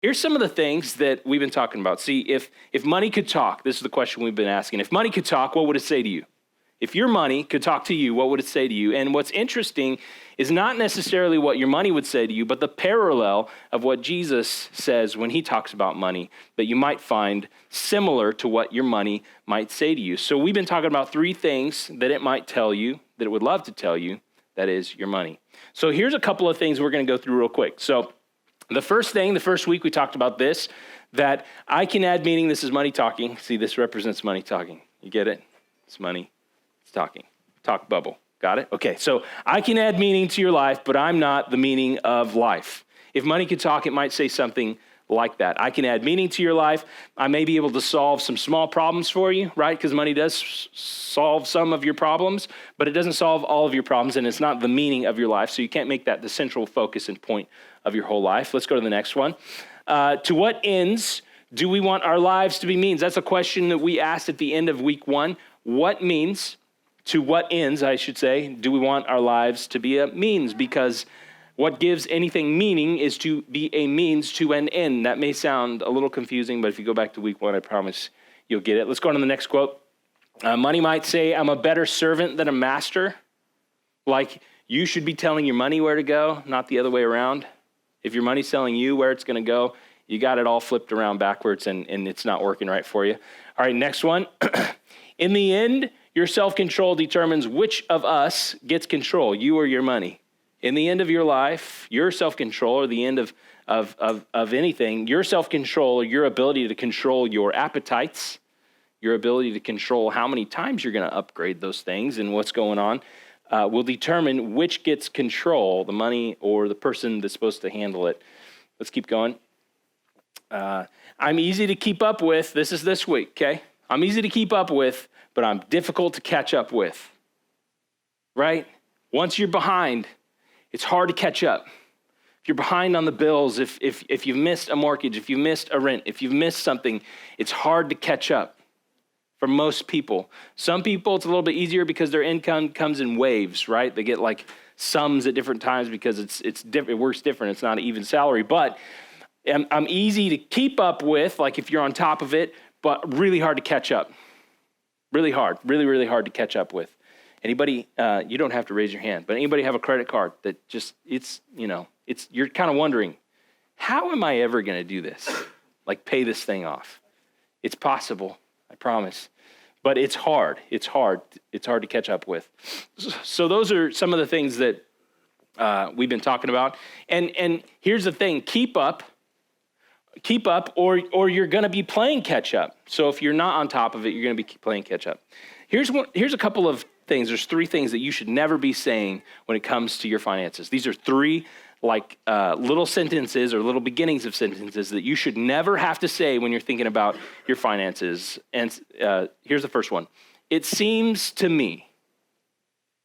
Here's some of the things that we've been talking about. See, if money could talk, this is the question we've been asking. If money could talk, what would it say to you? If your money could talk to you, what would it say to you? And what's interesting is not necessarily what your money would say to you, but the parallel of what Jesus says when he talks about money that you might find similar to what your money might say to you. So we've been talking about three things that it might tell you, that it would love to tell you, that is your money. So here's a couple of things we're going to go through real quick. So the first thing, the first week we talked about this, that I can add meaning. This is money talking. See, this represents money talking. You get it? It's money. It's talking. Talk bubble. Got it? Okay, so I can add meaning to your life, but I'm not the meaning of life. If money could talk, it might say something like that. I can add meaning to your life. I may be able to solve some small problems for you, right? Because money does solve some of your problems, but it doesn't solve all of your problems, and it's not the meaning of your life, so you can't make that the central focus and point of your whole life. Let's go to the next one. To what ends do we want our lives to be means? That's a question that we asked at the end of week 1. What means? To what ends, I should say, do we want our lives to be a means? Because what gives anything meaning is to be a means to an end. That may sound a little confusing, but if you go back to week 1, I promise you'll get it. Let's go on to the next quote. Money might say, I'm a better servant than a master. Like you should be telling your money where to go, not the other way around. If your money's telling you where it's going to go, you got it all flipped around backwards and it's not working right for you. All right, next one. In the end, your self-control determines which of us gets control, you or your money. In the end of your life, your self-control, or the end of anything, your self-control, or your ability to control your appetites, your ability to control how many times you're going to upgrade those things and what's going on, will determine which gets control, the money or the person that's supposed to handle it. Let's keep going. I'm easy to keep up with. This is this week, okay? I'm easy to keep up with, but I'm difficult to catch up with, right? Once you're behind, it's hard to catch up. If you're behind on the bills, if you've missed a mortgage, if you've missed a rent, if you've missed something, it's hard to catch up for most people. Some people, it's a little bit easier because their income comes in waves, right? They get like sums at different times because it works different. It's not an even salary, but I'm easy to keep up with, like if you're on top of it, but really hard to catch up. Really hard, really hard to catch up with. Anybody, you don't have to raise your hand, but anybody have a credit card that just, you're kind of wondering, how am I ever going to do this? Like pay this thing off. It's possible, I promise, but it's hard. It's hard to catch up with. So those are some of the things that we've been talking about. And here's the thing, keep up, or you're going to be playing catch up. So if you're not on top of it, you're going to be playing catch up. Here's a couple of things. There's 3 things that you should never be saying when it comes to your finances. These are 3 little sentences or little beginnings of sentences that you should never have to say when you're thinking about your finances. And here's the first one. It seems to me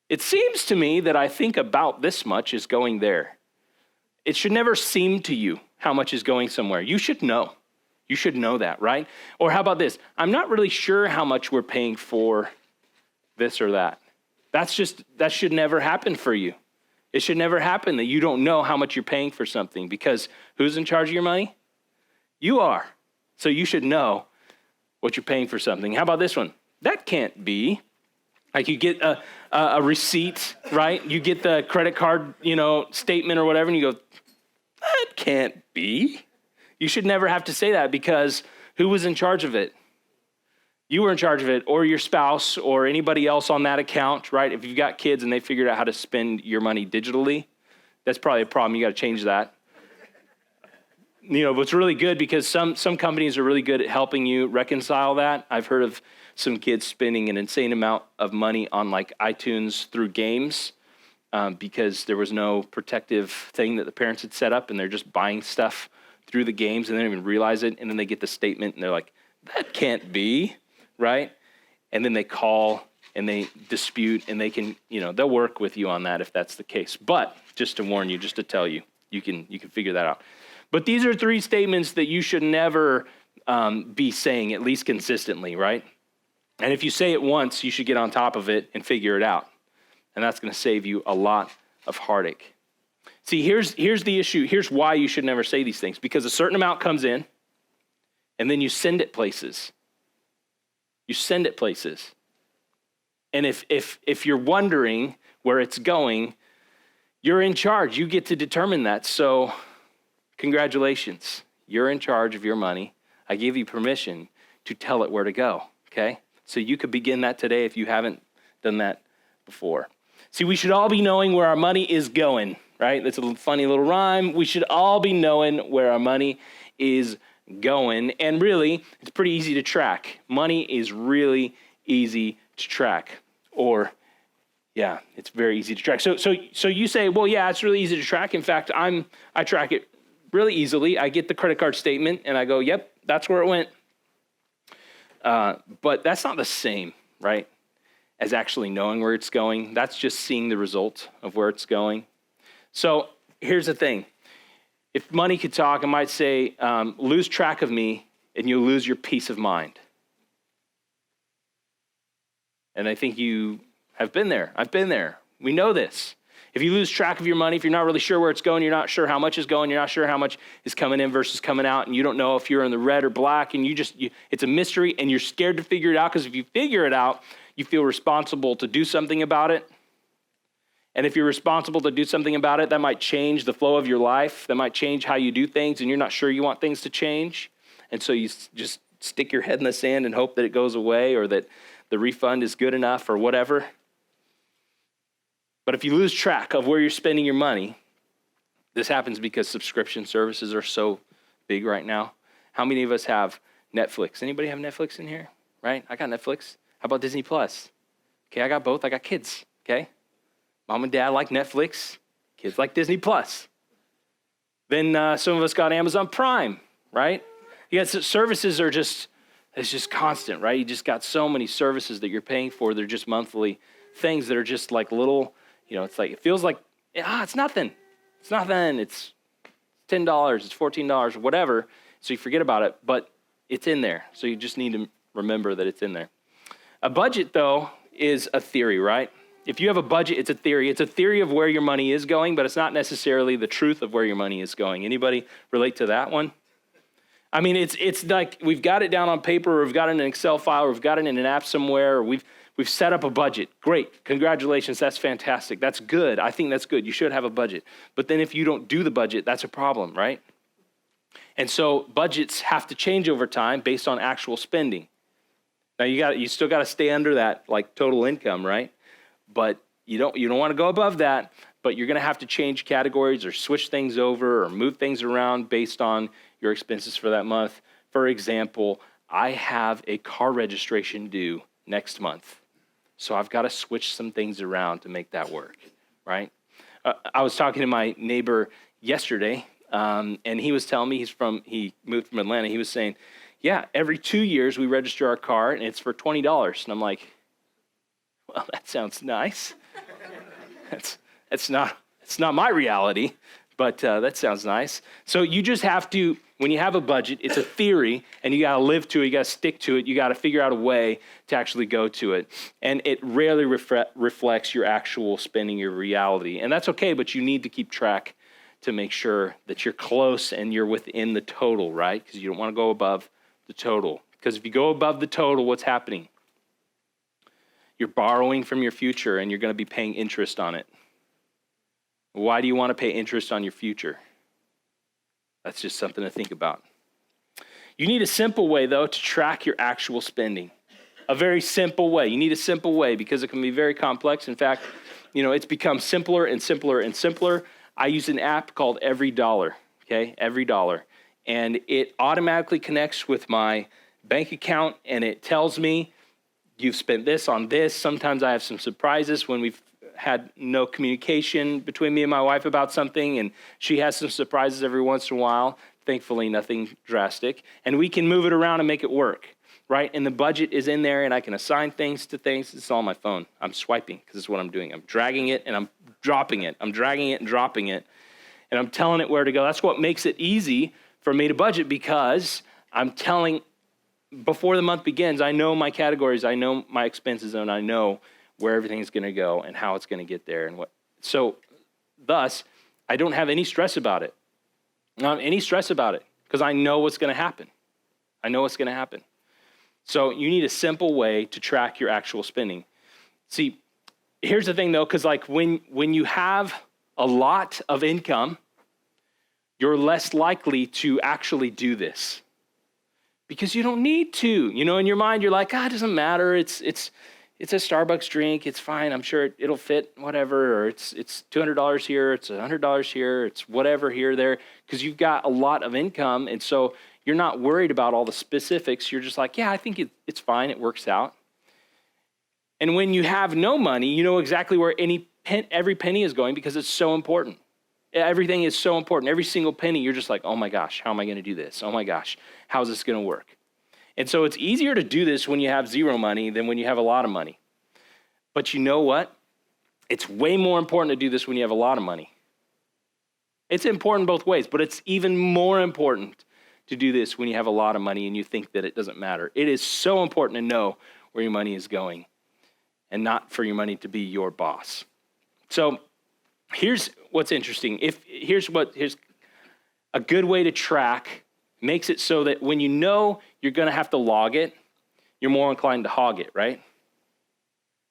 that I think about this much is going there. It should never seem to you how much is going somewhere. You should know. You should know that, right? Or how about this? I'm not really sure how much we're paying for this or that. That should never happen for you. It should never happen that you don't know how much you're paying for something, because who's in charge of your money? You are. So you should know what you're paying for something. How about this one? That can't be. Like you get a receipt, right? You get the credit card, statement or whatever, and you go, that can't be. You should never have to say that, because who was in charge of it? You were in charge of it, or your spouse, or anybody else on that account, right? If you've got kids and they figured out how to spend your money digitally, that's probably a problem. You got to change that. But it's really good because some companies are really good at helping you reconcile that. I've heard of some kids spending an insane amount of money on like iTunes through games because there was no protective thing that the parents had set up, and they're just buying stuff through the games and they don't even realize it. And then they get the statement and they're like, that can't be, right? And then they call and they dispute, and they can, they'll work with you on that if that's the case. But just to warn you, just to tell you, you can figure that out. But these are 3 statements that you should never be saying, at least consistently, right? And if you say it once, you should get on top of it and figure it out. And that's going to save you a lot of heartache. See, here's the issue. Here's why you should never say these things. Because a certain amount comes in, and then you send it places. You send it places. And if you're wondering where it's going, you're in charge. You get to determine that. So congratulations. You're in charge of your money. I give you permission to tell it where to go, okay? So you could begin that today if you haven't done that before. See, we should all be knowing where our money is going, right? That's a funny little rhyme. We should all be knowing where our money is going. And really, it's pretty easy to track. Money is really easy to track. Or, yeah, it's very easy to track. So you say, well, yeah, it's really easy to track. In fact, I track it really easily. I get the credit card statement, and I go, yep, that's where it went. But that's not the same, right, as actually knowing where it's going. That's just seeing the result of where it's going. So here's the thing. If money could talk, I might say, lose track of me, and you'll lose your peace of mind. And I think you have been there. I've been there. We know this. If you lose track of your money, if you're not really sure where it's going, you're not sure how much is going, you're not sure how much is coming in versus coming out, and you don't know if you're in the red or black, and it's a mystery, and you're scared to figure it out, because if you figure it out, you feel responsible to do something about it. And if you're responsible to do something about it, that might change the flow of your life. That might change how you do things, and you're not sure you want things to change. And so you just stick your head in the sand and hope that it goes away, or that the refund is good enough, or whatever. But if you lose track of where you're spending your money, this happens because subscription services are so big right now. How many of us have Netflix? Anybody have Netflix in here? Right? I got Netflix. How about Disney Plus? Okay, I got both. I got kids. Okay? Mom and dad like Netflix. Kids like Disney Plus. Then some of us got Amazon Prime, right? Yeah, services are it's just constant, right? You just got so many services that you're paying for. They're just monthly things that are just like little, it's like, it feels like, it's nothing. It's nothing. It's $10, it's $14, or whatever. So you forget about it, but it's in there. So you just need to remember that it's in there. A budget, though, is a theory, right? If you have a budget, it's a theory. It's a theory of where your money is going, but it's not necessarily the truth of where your money is going. Anybody relate to that one? I mean, it's like we've got it down on paper, or we've got it in an Excel file, or we've got it in an app somewhere, or we've set up a budget. Great. Congratulations. That's fantastic. That's good. I think that's good. You should have a budget. But then if you don't do the budget, that's a problem, right? And so budgets have to change over time based on actual spending. Now you still got to stay under that like total income, right? But you don't want to go above that, but you're going to have to change categories or switch things over or move things around based on your expenses for that month. For example, I have a car registration due next month. So I've got to switch some things around to make that work, right? I was talking to my neighbor yesterday, and he was telling me he moved from Atlanta. He was saying, yeah, every 2 years we register our car, and it's for $20. And I'm like, well, that sounds nice. It's not my reality, but that sounds nice. So you just have to, when you have a budget, it's a theory, and you got to live to it, you got to stick to it, you got to figure out a way to actually go to it. And it rarely reflects your actual spending, your reality. And that's okay, but you need to keep track to make sure that you're close and you're within the total, right? Because you don't want to go above the total. Because if you go above the total, what's happening? You're borrowing from your future, and you're going to be paying interest on it. Why do you want to pay interest on your future? That's just something to think about. You need a simple way, though, to track your actual spending. A very simple way. You need a simple way because it can be very complex. In fact, it's become simpler and simpler and simpler. I use an app called Every Dollar, okay? Every Dollar. And it automatically connects with my bank account, and it tells me, you've spent this on this. Sometimes I have some surprises when we've had no communication between me and my wife about something, and she has some surprises every once in a while. Thankfully, nothing drastic. And we can move it around and make it work, right? And the budget is in there, and I can assign things to things. It's all on my phone. I'm swiping because it's what I'm doing. I'm dragging it, and I'm dropping it. I'm dragging it and dropping it, and I'm telling it where to go. That's what makes it easy for me to budget, because I'm telling, before the month begins, I know my categories, I know my expenses, and I know where everything's going to go and how it's going to get there. And thus, I don't have any stress about it. Not any stress about it because I know what's going to happen. I know what's going to happen. So you need a simple way to track your actual spending. See, here's the thing though, because like when you have a lot of income, you're less likely to actually do this because you don't need to. You know, in your mind, you're like, it doesn't matter. It's a Starbucks drink. It's fine. I'm sure it'll fit, whatever. Or it's $200 here. It's $100 here. It's whatever here, there, because you've got a lot of income. And so you're not worried about all the specifics. You're just like, yeah, I think it's fine. It works out. And when you have no money, you know exactly where every penny is going because it's so important. Everything is so important. Every single penny, you're just like, oh my gosh, how am I going to do this? Oh my gosh, how's this going to work? And so it's easier to do this when you have zero money than when you have a lot of money. But you know what? It's way more important to do this when you have a lot of money. It's important both ways, but it's even more important to do this when you have a lot of money and you think that it doesn't matter. It is so important to know where your money is going and not for your money to be your boss. So here's what's interesting. Here's a good way to track, makes it so that when you know you're going to have to log it, you're more inclined to hog it, right?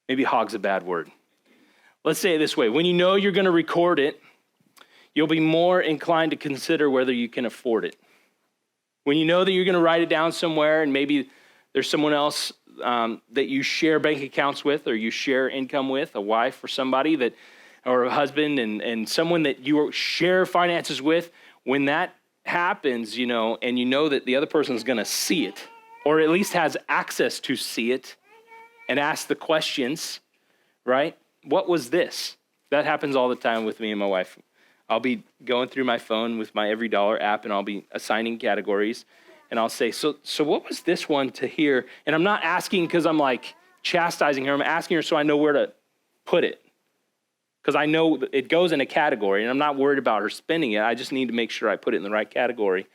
Maybe hog's a bad word. Let's say it this way. When you know you're going to record it, you'll be more inclined to consider whether you can afford it. When you know that you're going to write it down somewhere and maybe there's someone else that you share bank accounts with or you share income with, a wife or somebody that, or a husband and someone that you share finances with, when that happens, you know, and you know that the other person is going to see it or at least has access to see it and ask the questions, right? What was this? That happens all the time with me and my wife. I'll be going through my phone with my Every Dollar app and I'll be assigning categories and I'll say, so what was this one to here? And I'm not asking because I'm like chastising her. I'm asking her so I know where to put it. Because I know it goes in a category and I'm not worried about her spending it. I just need to make sure I put it in the right category.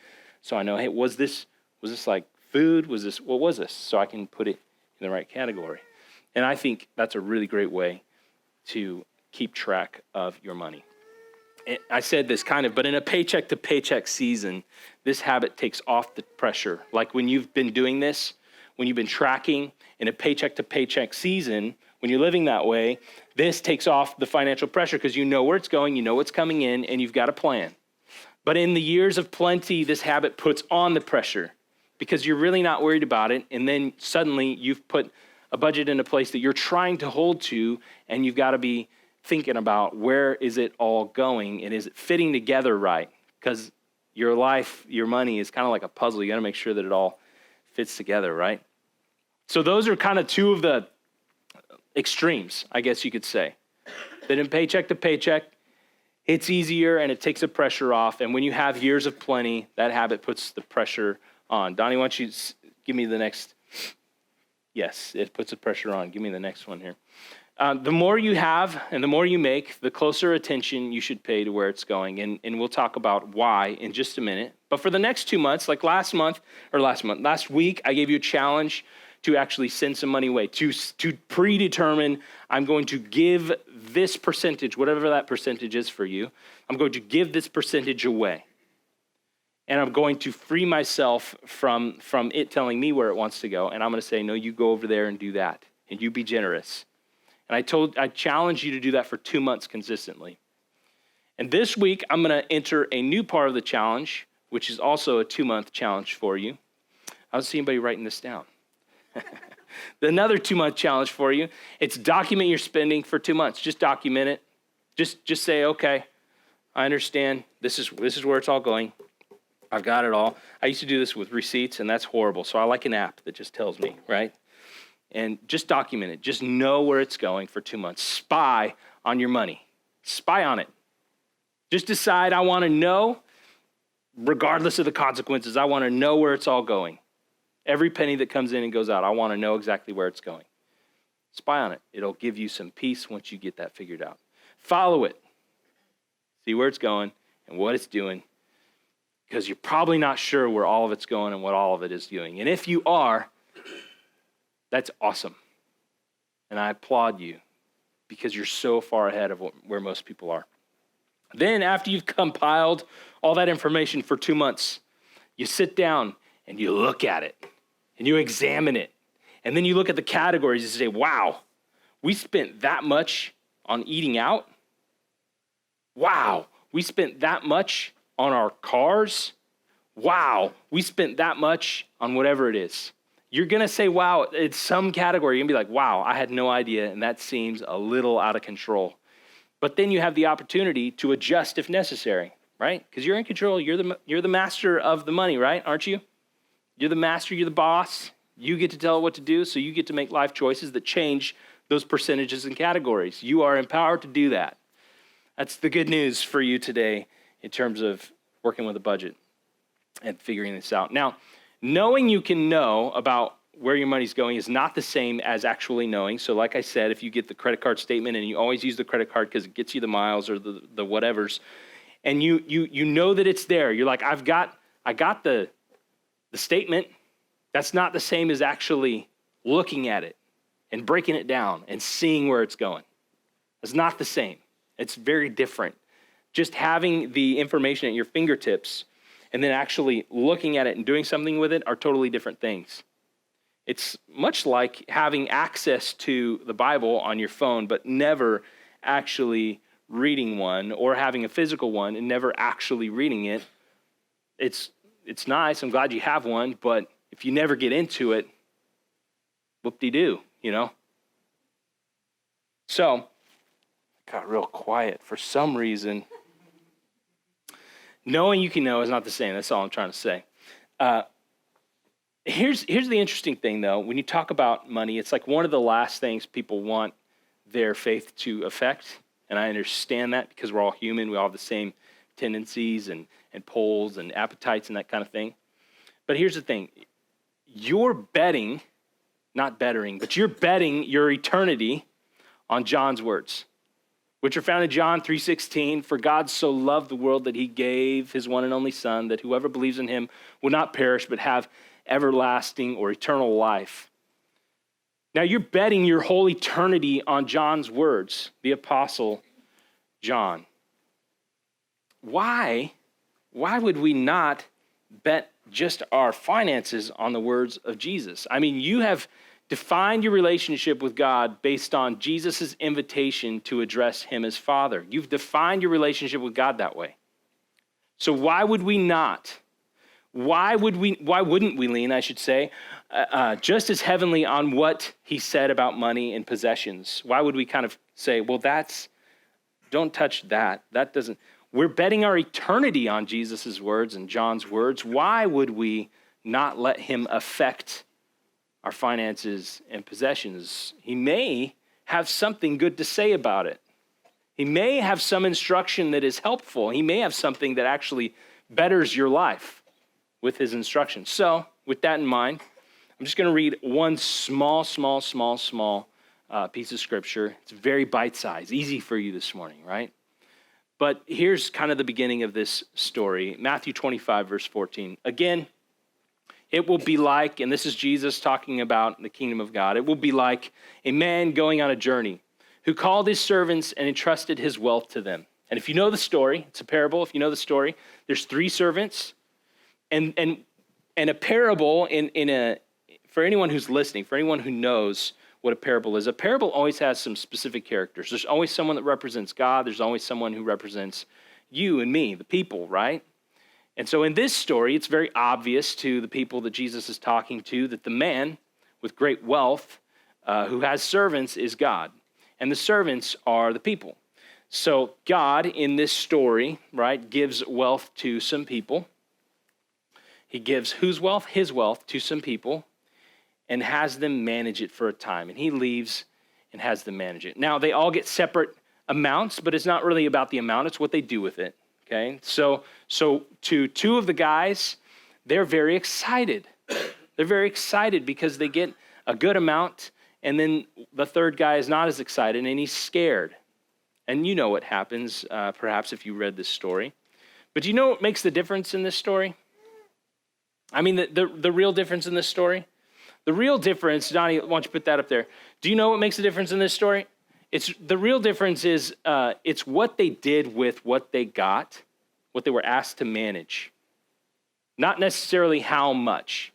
So I know, hey, was this like food? What was this? So I can put it in the right category. And I think that's a really great way to keep track of your money. I said this kind of, but in a paycheck to paycheck season, this habit takes off the pressure. Like when you've been doing this, when you've been tracking in a paycheck to paycheck season, when you're living that way, this takes off the financial pressure because you know where it's going, you know what's coming in, and you've got a plan. But in the years of plenty, this habit puts on the pressure because you're really not worried about it. And then suddenly you've put a budget into place that you're trying to hold to, and you've got to be thinking about where is it all going and is it fitting together right? Because your life, your money is kind of like a puzzle. You got to make sure that it all fits together, right? So those are kind of two of the extremes, I guess you could say. That in paycheck to paycheck, it's easier and it takes the pressure off. And when you have years of plenty, that habit puts the pressure on. Donnie, why don't you give me the next? Yes, it puts the pressure on. Give me the next one here. The more you have and the more you make, the closer attention you should pay to where it's going. And we'll talk about why in just a minute. But for the next 2 months, like last week, I gave you a challenge to actually send some money away, to predetermine, I'm going to give this percentage, whatever that percentage is for you, I'm going to give this percentage away. And I'm going to free myself from it telling me where it wants to go. And I'm going to say, no, you go over there and do that. And you be generous. And I challenge you to do that for 2 months consistently. And this week, I'm going to enter a new part of the challenge, which is also a 2-month challenge for you. I don't see anybody writing this down. Another 2-month challenge for you. It's document your spending for 2 months. Just document it. Just say, okay, I understand. This is where it's all going. I've got it all. I used to do this with receipts, and that's horrible. So I like an app that just tells me, right? And just document it. Just know where it's going for 2 months. Spy on your money. Spy on it. Just decide, I want to know, regardless of the consequences, I want to know where it's all going. Every penny that comes in and goes out, I want to know exactly where it's going. Spy on it. It'll give you some peace once you get that figured out. Follow it. See where it's going and what it's doing, because you're probably not sure where all of it's going and what all of it is doing. And if you are, that's awesome. And I applaud you because you're so far ahead of where most people are. Then after you've compiled all that information for 2 months, you sit down and you look at it and you examine it. And then you look at the categories and say, wow, we spent that much on eating out. Wow, we spent that much on our cars. Wow, we spent that much on whatever it is. You're going to say, wow, it's some category. You're going to be like, wow, I had no idea, and that seems a little out of control. But then you have the opportunity to adjust if necessary, right? Because you're in control. You're the master of the money, right? Aren't you? You're the master. You're the boss. You get to tell it what to do, so you get to make life choices that change those percentages and categories. You are empowered to do that. That's the good news for you today in terms of working with a budget and figuring this out. Now, knowing you can know about where your money's going is not the same as actually knowing. So like I said, if you get the credit card statement and you always use the credit card because it gets you the miles or the whatevers, and you know that it's there, you're like, I got the statement. That's not the same as actually looking at it and breaking it down and seeing where it's going. It's not the same. It's very different. Just having the information at your fingertips and then actually looking at it and doing something with it are totally different things. It's much like having access to the Bible on your phone, but never actually reading one, or having a physical one and never actually reading it. It's nice. I'm glad you have one, but if you never get into it, whoop-de-doo, you know? So, got real quiet for some reason. Knowing you can know is not the same. That's all I'm trying to say. Here's the interesting thing, though. When you talk about money, it's like one of the last things people want their faith to affect. And I understand that because we're all human. We all have the same tendencies and pulls and appetites and that kind of thing. But here's the thing. You're betting, not bettering, but you're betting your eternity on John's words, which are found in John 3:16. For God so loved the world that he gave his one and only Son, that whoever believes in him will not perish but have everlasting or eternal life. Now you're betting your whole eternity on John's words, the Apostle John. Why would we not bet just our finances on the words of Jesus? I mean, you have defined your relationship with God based on Jesus' invitation to address him as Father. You've defined your relationship with God that way. So why would we not? Why wouldn't we lean, I should say, just as heavenly on what he said about money and possessions? Why would we kind of say, well, don't touch that. That doesn't, we're betting our eternity on Jesus' words and John's words. Why would we not let him affect our finances and possessions? He may have something good to say about it. He may have some instruction that is helpful. He may have something that actually betters your life with his instructions. So with that in mind, I'm just going to read one small piece of scripture. It's very bite-sized, easy for you this morning, right? But here's kind of the beginning of this story. Matthew 25, verse 14. Again, it will be like, and this is Jesus talking about the kingdom of God, it will be like a man going on a journey who called his servants and entrusted his wealth to them. And if you know the story, it's a parable. If you know the story, there's 3 servants. And a parable, for anyone who's listening, for anyone who knows what a parable is, a parable always has some specific characters. There's always someone that represents God. There's always someone who represents you and me, the people, right? And so in this story, it's very obvious to the people that Jesus is talking to that the man with great wealth who has servants is God. And the servants are the people. So God, in this story, right, gives wealth to some people. He gives whose wealth? His wealth to some people and has them manage it for a time. And he leaves and has them manage it. Now, they all get separate amounts, but it's not really about the amount. It's what they do with it, okay? So to 2 of the guys, they're very excited. They're very excited because they get a good amount, and then the 3rd guy is not as excited, and he's scared. And you know what happens, perhaps, if you read this story. But do you know what makes the difference in this story? I mean, the real difference in this story? The real difference, Donnie, why don't you put that up there? Do you know what makes the difference in this story? It's the real difference is it's what they did with what they got, what they were asked to manage. Not necessarily how much.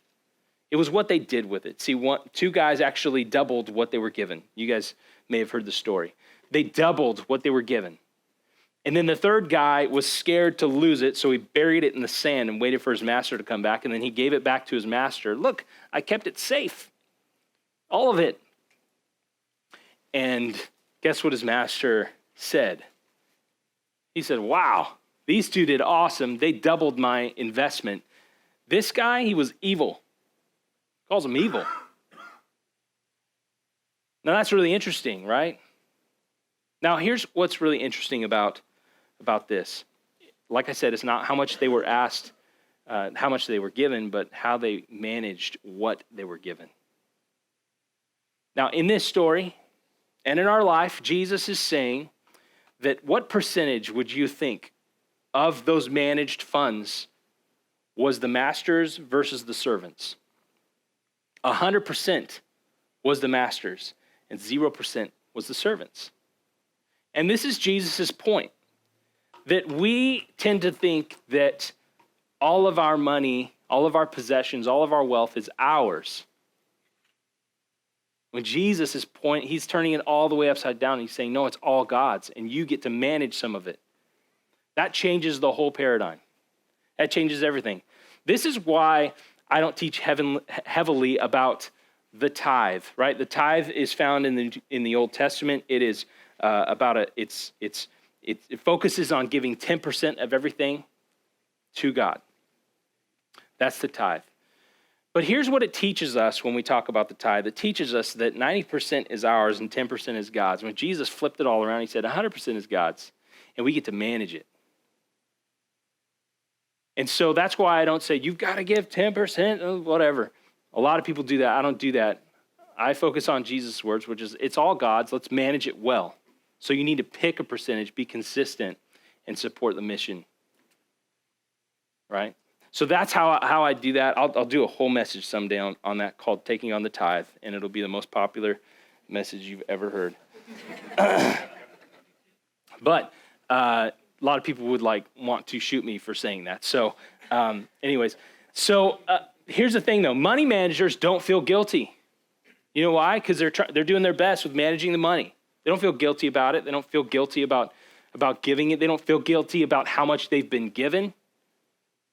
It was what they did with it. See, two guys actually doubled what they were given. You guys may have heard the story. They doubled what they were given. And then the third guy was scared to lose it, so he buried it in the sand and waited for his master to come back, and then he gave it back to his master. Look, I kept it safe. All of it. And guess what his master said? He said, wow, these two did awesome. They doubled my investment. This guy, he was evil. Calls him evil. Now that's really interesting, right? Now here's what's really interesting about this. Like I said, it's not how much they were asked, how much they were given, but how they managed what they were given. Now in this story, and in our life, Jesus is saying that what percentage would you think of those managed funds was the masters versus the servants? 100% was the masters, and 0% was the servants. And this is Jesus' point, that we tend to think that all of our money, all of our possessions, all of our wealth is ours. When Jesus' point, he's turning it all the way upside down. He's saying, no, it's all God's, and you get to manage some of it. That changes the whole paradigm. That changes everything. This is why I don't teach heavily about the tithe, right? The tithe is found in the Old Testament. It is it focuses on giving 10% of everything to God. That's the tithe. But here's what it teaches us when we talk about the tithe. It teaches us that 90% is ours and 10% is God's. When Jesus flipped it all around, he said 100% is God's, and we get to manage it. And so that's why I don't say, you've got to give 10%, whatever. A lot of people do that. I don't do that. I focus on Jesus' words, which is, it's all God's. Let's manage it well. So you need to pick a percentage, be consistent, and support the mission. Right? So that's how I do that. I'll do a whole message someday on that called Taking on the Tithe, and it'll be the most popular message you've ever heard. But a lot of people would want to shoot me for saying that. So anyways, here's the thing though. Money managers don't feel guilty. You know why? Because they're doing their best with managing the money. They don't feel guilty about it. They don't feel guilty about giving it. They don't feel guilty about how much they've been given,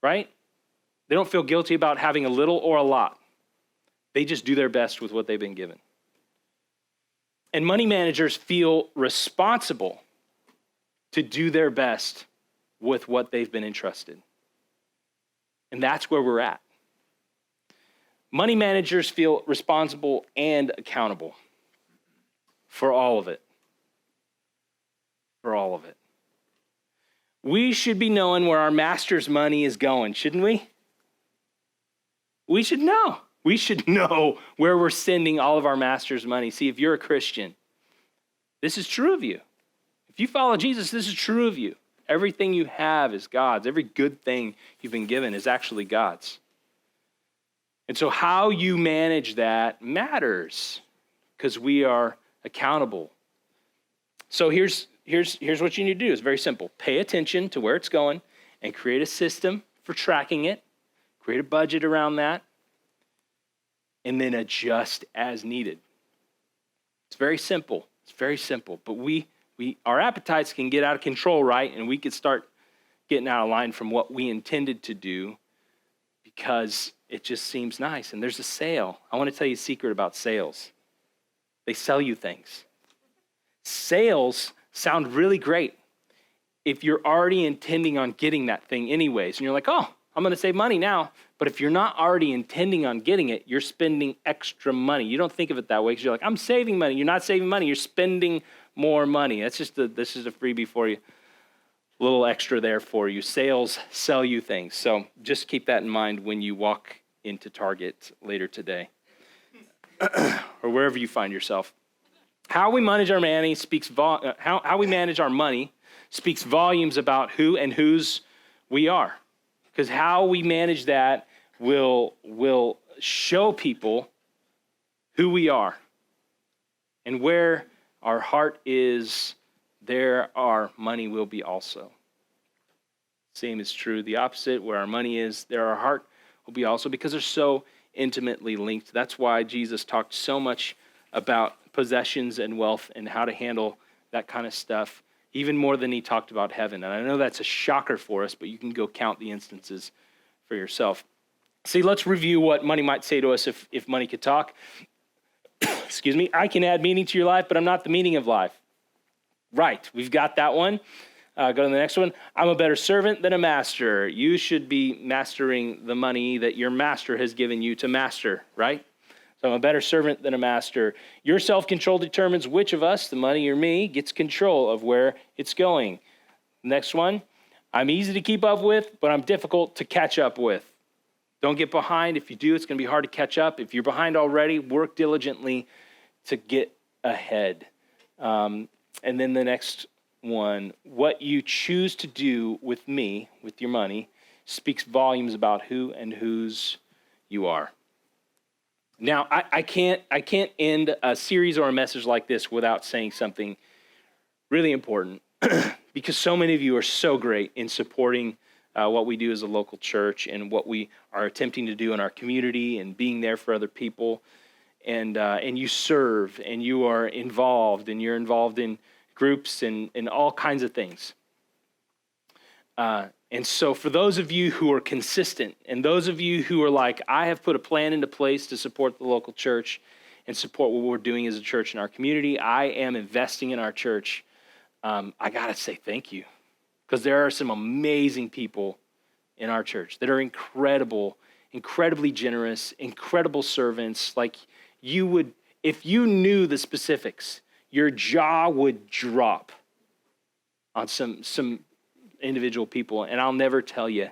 right? They don't feel guilty about having a little or a lot. They just do their best with what they've been given. And money managers feel responsible to do their best with what they've been entrusted. And that's where we're at. Money managers feel responsible and accountable for all of it. For all of it. We should be knowing where our master's money is going, shouldn't we? We should know. We should know where we're sending all of our master's money. See, if you're a Christian, this is true of you. If you follow Jesus, this is true of you. Everything you have is God's. Every good thing you've been given is actually God's. And so how you manage that matters because we are accountable. So here's what you need to do. It's very simple. Pay attention to where it's going and create a system for tracking it. Create a budget around that. And then adjust as needed. It's very simple. It's very simple. But our appetites can get out of control, right? And we could start getting out of line from what we intended to do because it just seems nice. And there's a sale. I want to tell you a secret about sales. They sell you things. Sales sound really great if you're already intending on getting that thing anyways. And you're like, oh, I'm going to save money now. But if you're not already intending on getting it, you're spending extra money. You don't think of it that way because you're like, I'm saving money. You're not saving money. You're spending more money. This is a freebie for you. A little extra there for you. Sales sell you things. So just keep that in mind when you walk into Target later today or wherever you find yourself. How we manage our money how we manage our money speaks volumes about who and whose we are. Because how we manage that will show people who we are and where our heart is, there our money will be also. Same is true. The opposite, where our money is, there our heart will be also, because they're so intimately linked. That's why Jesus talked so much about possessions and wealth and how to handle that kind of stuff, even more than he talked about heaven. And I know that's a shocker for us, but you can go count the instances for yourself. See, let's review what money might say to us if money could talk. Excuse me. I can add meaning to your life, but I'm not the meaning of life. Right, we've got that one. Go to the next one. I'm a better servant than a master. You should be mastering the money that your master has given you to master, right? So I'm a better servant than a master. Your self-control determines which of us, the money or me, gets control of where it's going. Next one. I'm easy to keep up with, but I'm difficult to catch up with. Don't get behind. If you do, it's going to be hard to catch up. If you're behind already, work diligently to get ahead. And then the next one, what you choose to do with me, with your money, speaks volumes about who and whose you are. Now, I can't end a series or a message like this without saying something really important, because so many of you are so great in supporting what we do as a local church and what we are attempting to do in our community and being there for other people. And you serve and you are involved, and you're involved in groups and all kinds of things. And so for those of you who are consistent, and those of you who are like, I have put a plan into place to support the local church and support what we're doing as a church in our community, I am investing in our church, I got to say thank you. Because there are some amazing people in our church that are incredible, incredibly generous, incredible servants. Like you would, if you knew the specifics, your jaw would drop on some individual people, and I'll never tell you.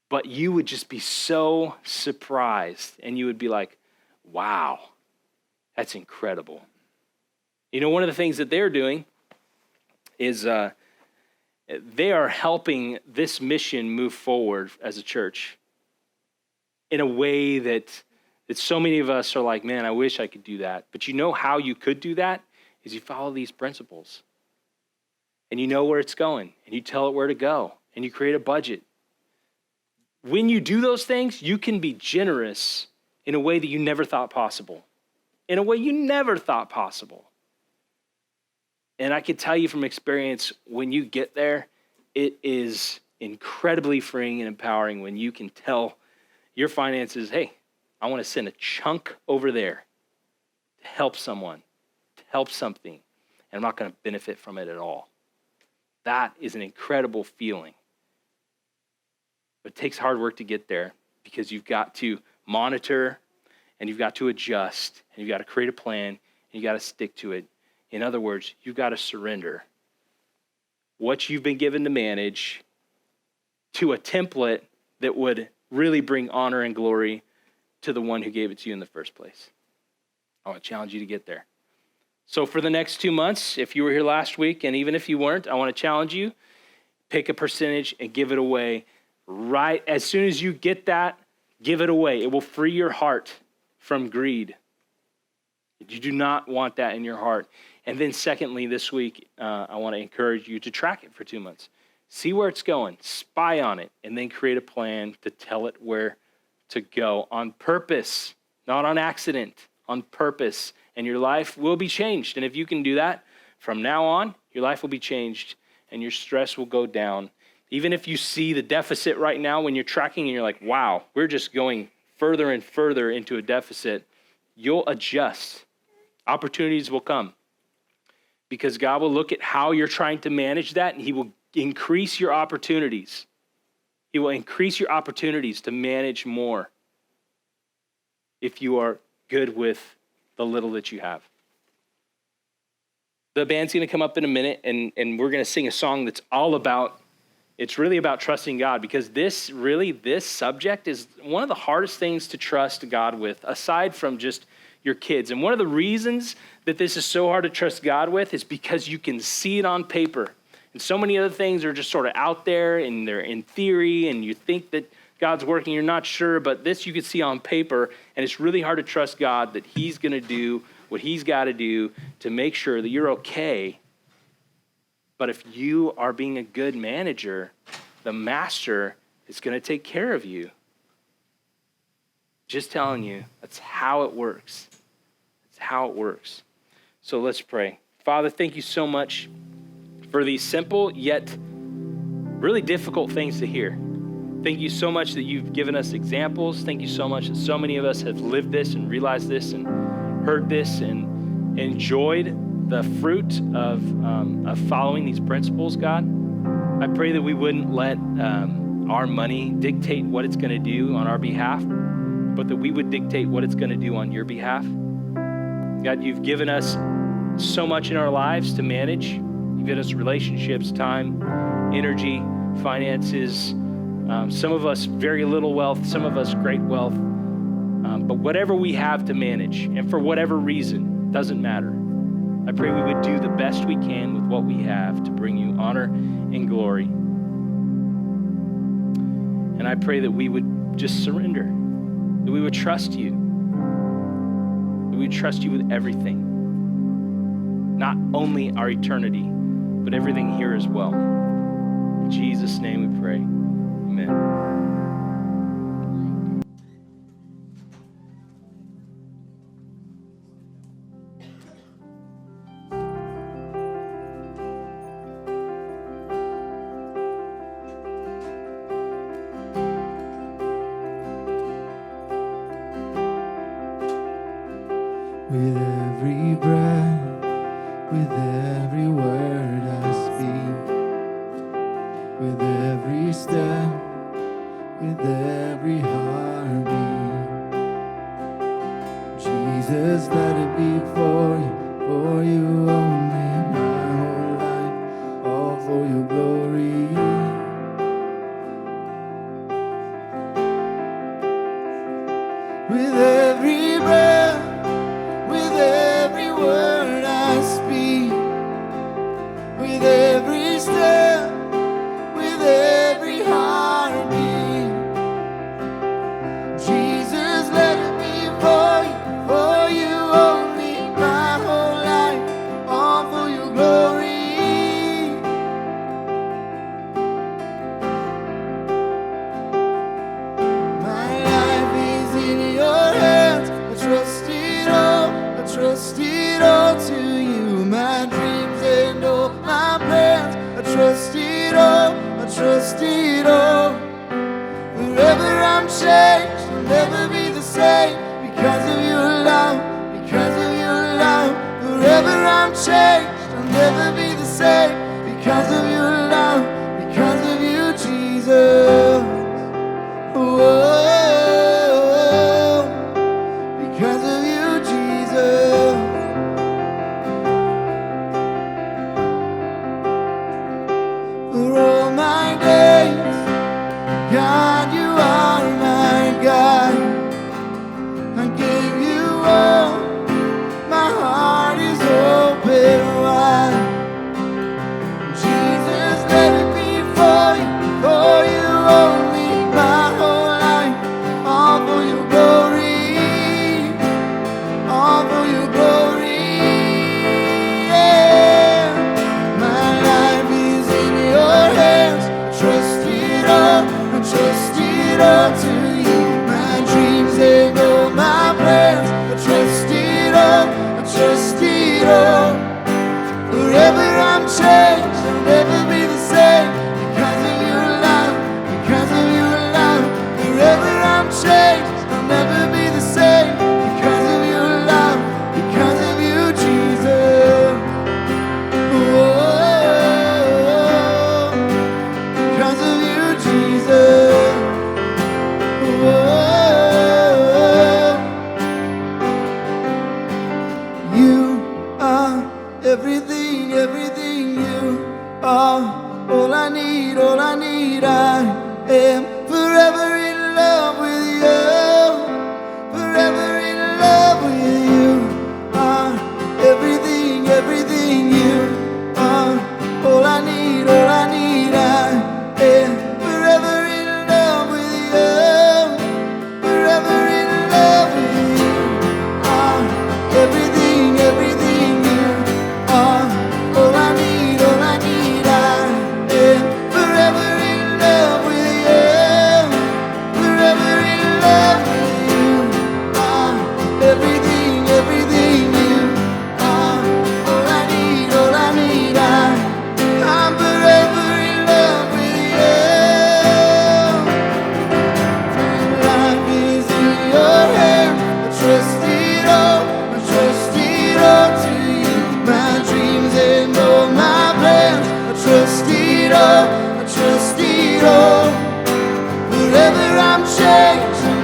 But you would just be so surprised, and you would be like, wow, that's incredible. You know, one of the things that they're doing is they are helping this mission move forward as a church in a way that so many of us are like, man, I wish I could do that. But you know how you could do that is you follow these principles. And you know where it's going, and you tell it where to go, and you create a budget. When you do those things, you can be generous in a way that you never thought possible. In a way you never thought possible. And I can tell you from experience, when you get there, it is incredibly freeing and empowering when you can tell your finances, hey, I want to send a chunk over there to help someone, to help something, and I'm not going to benefit from it at all. That is an incredible feeling. But it takes hard work to get there, because you've got to monitor, and you've got to adjust, and you've got to create a plan, and you've got to stick to it. In other words, you've got to surrender what you've been given to manage to a template that would really bring honor and glory to the one who gave it to you in the first place. I want to challenge you to get there. So for the next 2 months, if you were here last week, and even if you weren't, I want to challenge you, pick a percentage and give it away. Right as soon as you get that, give it away. It will free your heart from greed. You do not want that in your heart. And then secondly, this week, I want to encourage you to track it for 2 months. See where it's going, spy on it, and then create a plan to tell it where to go on purpose, not on accident, on purpose. And your life will be changed. And if you can do that, from now on, your life will be changed and your stress will go down. Even if you see the deficit right now when you're tracking and you're like, wow, we're just going further and further into a deficit, you'll adjust. Opportunities will come because God will look at how you're trying to manage that, and he will increase your opportunities. He will increase your opportunities to manage more if you are good with the little that you have. The band's going to come up in a minute, and we're going to sing a song that's all about, it's really about trusting God, because this subject is one of the hardest things to trust God with, aside from just your kids. And one of the reasons that this is so hard to trust God with is because you can see it on paper. And so many other things are just sort of out there, and they're in theory, and you think that God's working, you're not sure, but this you can see on paper, and it's really hard to trust God that he's going to do what he's got to do to make sure that you're okay. But if you are being a good manager, the master is going to take care of you. Just telling you, that's how it works. That's how it works. So let's pray. Father, thank you so much for these simple yet really difficult things to hear. Thank you so much that you've given us examples. Thank you so much that so many of us have lived this and realized this and heard this and enjoyed the fruit of following these principles, God. I pray that we wouldn't let our money dictate what it's going to do on our behalf, but that we would dictate what it's going to do on your behalf. God, you've given us so much in our lives to manage. You've given us relationships, time, energy, finances, some of us very little wealth, some of us great wealth. But whatever we have to manage, and for whatever reason, doesn't matter. I pray we would do the best we can with what we have to bring you honor and glory. And I pray that we would just surrender, that we would trust you, that we would trust you with everything. Not only our eternity, but everything here as well. In Jesus' name we pray. Amen. With every breath, with every word I speak, with every step, with every heartbeat, Jesus, let it be for you only, my whole life, all for your glory. With every breath, with every word I speak, with every step, with every heartbeat, Jesus, let it be for you only, my whole life, all for your glory. My life is in your hands, I trust it all to you, my dreams and all my plans, I trust it all, forever I'm changed, I'll never be the same, because of your love, forever I'm changed, I'll never be the same, because of your love, because of you, Jesus. Whoa. Because of you, Jesus. For all my days, God, you are my guide. I give you all, my heart is open wide. Jesus, let it be for you only, my whole life, all for your glory. All for your glory, yeah. My life is in your hands, I trust it all to you. My dreams and all my plans, I trust it all. Forever I'm changed, I'll never be the same, because of your love, forever I'm changed, I'll never be the same, because of your love, because of you, Jesus. Whoa, because of you, Jesus. Whoa, you are everything, you are all I need, I am forever in love with you. I'm changed.